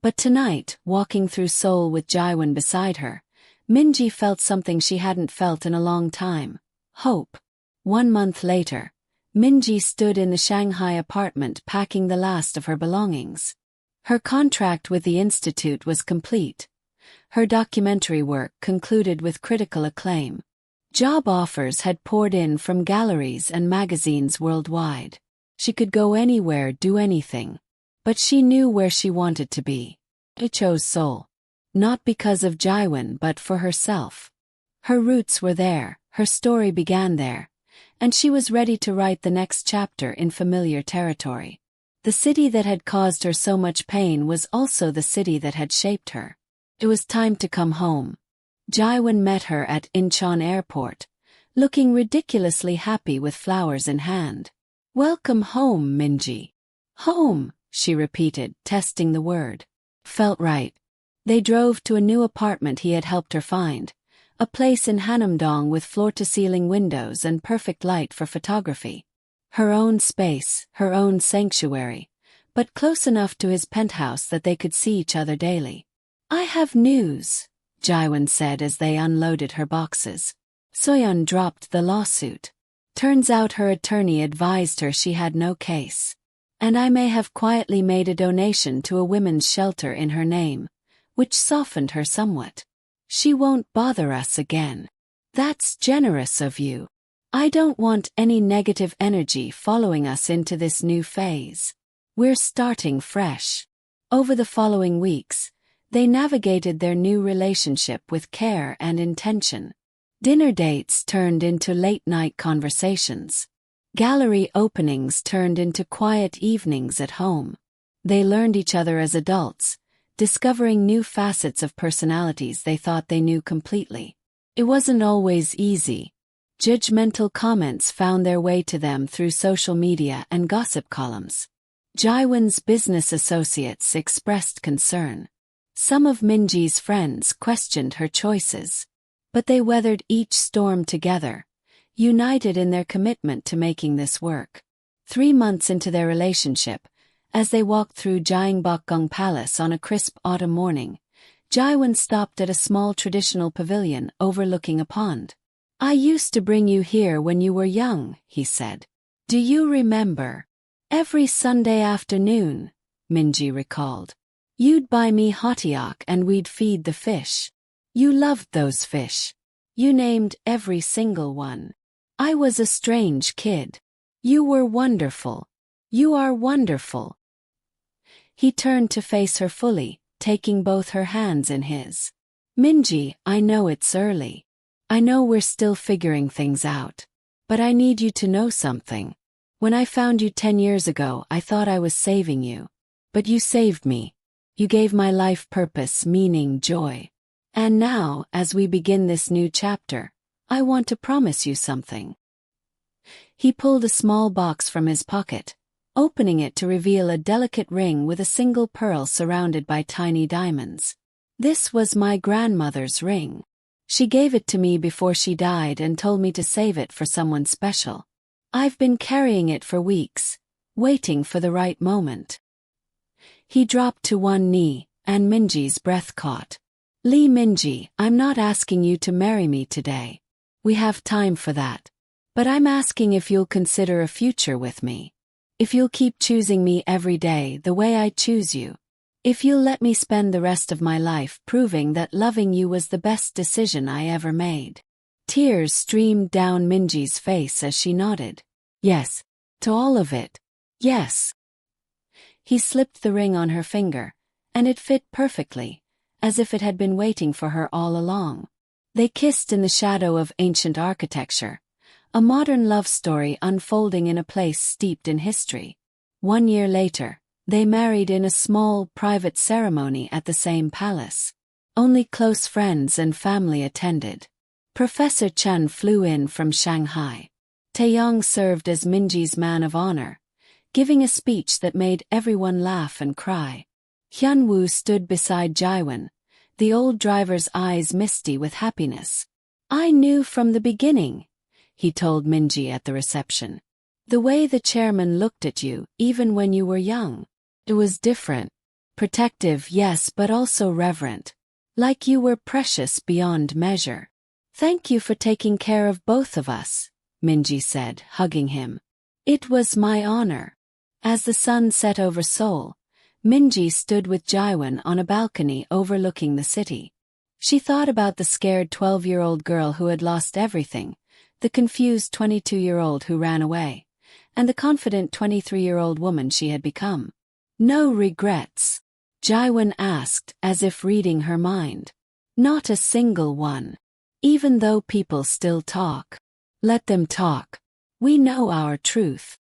But tonight, walking through Seoul with Jiwon beside her, Minji felt something she hadn't felt in a long time. Hope. 1 month later, Minji stood in the Shanghai apartment packing the last of her belongings. Her contract with the institute was complete. Her documentary work concluded with critical acclaim. Job offers had poured in from galleries and magazines worldwide. She could go anywhere, do anything. But she knew where she wanted to be. She chose Seoul. Not because of Jiwon but for herself. Her roots were there, her story began there, and she was ready to write the next chapter in familiar territory. The city that had caused her so much pain was also the city that had shaped her. It was time to come home. Jiwon met her at Incheon Airport, looking ridiculously happy with flowers in hand. Welcome home, Minji. Home, she repeated, testing the word. Felt right. They drove to a new apartment he had helped her find, a place in Hanamdong with floor-to-ceiling windows and perfect light for photography. Her own space, her own sanctuary, but close enough to his penthouse that they could see each other daily. I have news, Jiwon said as they unloaded her boxes. Seoyeon dropped the lawsuit. Turns out her attorney advised her she had no case. And I may have quietly made a donation to a women's shelter in her name, which softened her somewhat. She won't bother us again. That's generous of you. I don't want any negative energy following us into this new phase. We're starting fresh. Over the following weeks, they navigated their new relationship with care and intention. Dinner dates turned into late-night conversations. Gallery openings turned into quiet evenings at home. They learned each other as adults, discovering new facets of personalities they thought they knew completely. It wasn't always easy. Judgmental comments found their way to them through social media and gossip columns. Jiwon's business associates expressed concern. Some of Minji's friends questioned her choices. But they weathered each storm together, united in their commitment to making this work. 3 months into their relationship, as they walked through Gyeongbokgung Palace on a crisp autumn morning, Jiwon stopped at a small traditional pavilion overlooking a pond. I used to bring you here when you were young, he said. Do you remember? Every Sunday afternoon, Minji recalled. You'd buy me hotteok and we'd feed the fish. You loved those fish. You named every single one. I was a strange kid. You were wonderful. You are wonderful. He turned to face her fully, taking both her hands in his. Minji, I know it's early. I know we're still figuring things out. But I need you to know something. When I found you 10 years ago, I thought I was saving you. But you saved me. You gave my life purpose, meaning, joy. And now, as we begin this new chapter, I want to promise you something. He pulled a small box from his pocket, opening it to reveal a delicate ring with a single pearl surrounded by tiny diamonds. This was my grandmother's ring. She gave it to me before she died and told me to save it for someone special. I've been carrying it for weeks, waiting for the right moment. He dropped to one knee, and Minji's breath caught. Lee Minji, I'm not asking you to marry me today. We have time for that. But I'm asking if you'll consider a future with me. If you'll keep choosing me every day the way I choose you. If you'll let me spend the rest of my life proving that loving you was the best decision I ever made. Tears streamed down Minji's face as she nodded. Yes. To all of it. Yes. He slipped the ring on her finger, and it fit perfectly, as if it had been waiting for her all along. They kissed in the shadow of ancient architecture, a modern love story unfolding in a place steeped in history. 1 year later, they married in a small, private ceremony at the same palace. Only close friends and family attended. Professor Chen flew in from Shanghai. Taeyong served as Minji's man of honor, giving a speech that made everyone laugh and cry. Hyunwoo stood beside Jiwon, the old driver's eyes misty with happiness. I knew from the beginning, he told Minji at the reception. The way the chairman looked at you, even when you were young. It was different. Protective, yes, but also reverent. Like you were precious beyond measure. Thank you for taking care of both of us, Minji said, hugging him. It was my honor. As the sun set over Seoul, Minji stood with Jiwon on a balcony overlooking the city. She thought about the scared 12-year-old girl who had lost everything, the confused 22-year-old who ran away, and the confident 23-year-old woman she had become. No regrets? Jiwon asked, as if reading her mind. Not a single one. Even though people still talk. Let them talk. We know our truth.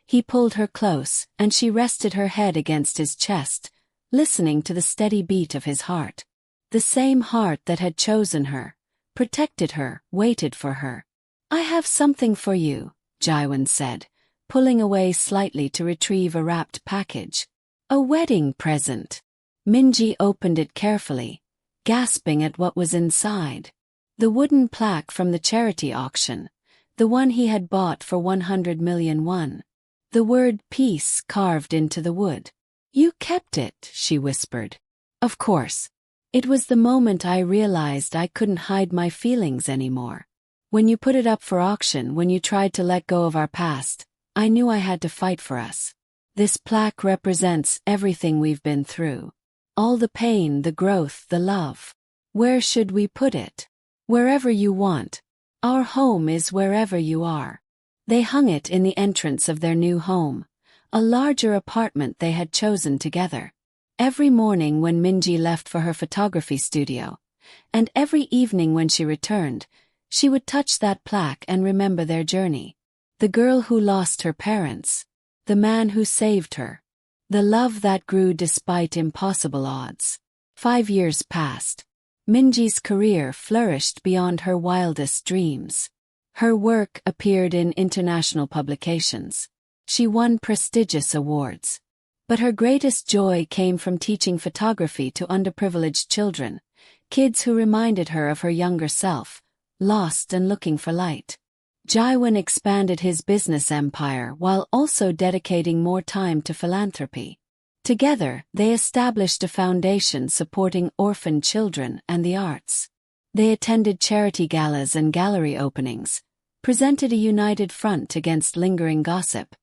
He pulled her close, and she rested her head against his chest, listening to the steady beat of his heart. The same heart that had chosen her, protected her, waited for her. I have something for you, Jiwon said, pulling away slightly to retrieve a wrapped package. A wedding present. Minji opened it carefully, gasping at what was inside. The wooden plaque from the charity auction, the one he had bought for 100 million won. The word peace carved into the wood. You kept it, she whispered. Of course. It was the moment I realized I couldn't hide my feelings anymore. When you put it up for auction, when you tried to let go of our past, I knew I had to fight for us. This plaque represents everything we've been through. All the pain, the growth, the love. Where should we put it? Wherever you want. Our home is wherever you are. They hung it in the entrance of their new home, a larger apartment they had chosen together. Every morning when Minji left for her photography studio, and every evening when she returned, she would touch that plaque and remember their journey. The girl who lost her parents. The man who saved her. The love that grew despite impossible odds. 5 years passed. Minji's career flourished beyond her wildest dreams. Her work appeared in international publications. She won prestigious awards. But her greatest joy came from teaching photography to underprivileged children, kids who reminded her of her younger self, lost and looking for light. Jiwon expanded his business empire while also dedicating more time to philanthropy. Together, they established a foundation supporting orphan children and the arts. They attended charity galas and gallery openings, presented a united front against lingering gossip,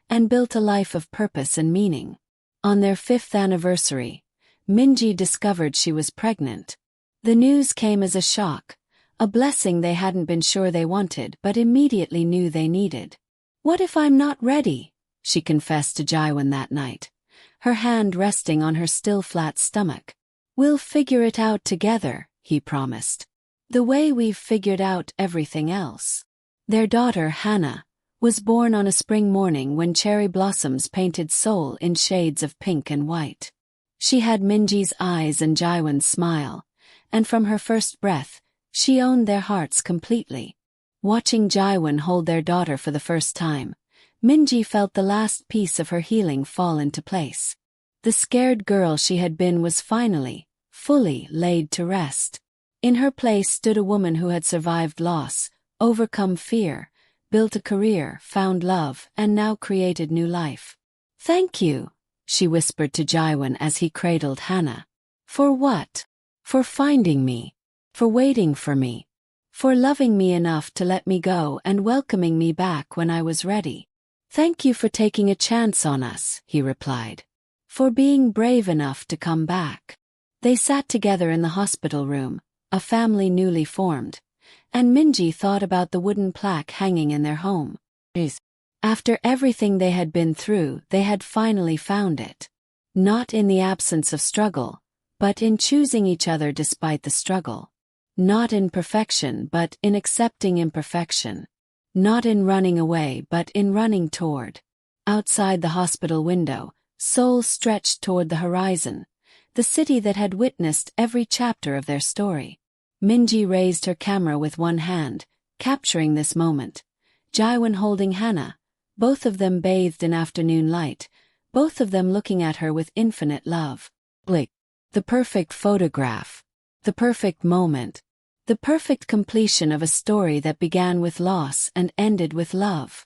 and built a life of purpose and meaning. On their 5th anniversary, Minji discovered she was pregnant. The news came as a shock, a blessing they hadn't been sure they wanted but immediately knew they needed. "What if I'm not ready?" she confessed to Jiwon that night, her hand resting on her still flat stomach. "We'll figure it out together," he promised. "The way we've figured out everything else." Their daughter, Hannah, was born on a spring morning when cherry blossoms painted Seoul in shades of pink and white. She had Minji's eyes and Jiwon's smile, and from her first breath, she owned their hearts completely. Watching Jiwon hold their daughter for the first time, Minji felt the last piece of her healing fall into place. The scared girl she had been was finally, fully laid to rest. In her place stood a woman who had survived loss, overcome fear, built a career, found love, and now created new life. "Thank you," she whispered to Jiwon as he cradled Hannah. "For what?" "For finding me. For waiting for me. For loving me enough to let me go and welcoming me back when I was ready." "Thank you for taking a chance on us," he replied. "For being brave enough to come back." They sat together in the hospital room, a family newly formed, and Minji thought about the wooden plaque hanging in their home. After everything they had been through, they had finally found it. Not in the absence of struggle, but in choosing each other despite the struggle. Not in perfection but in accepting imperfection. Not in running away but in running toward. Outside the hospital window, Seoul stretched toward the horizon, the city that had witnessed every chapter of their story. Minji raised her camera with one hand, capturing this moment. Jiwon holding Hannah, both of them bathed in afternoon light, both of them looking at her with infinite love. The perfect photograph. The perfect moment. The perfect completion of a story that began with loss and ended with love.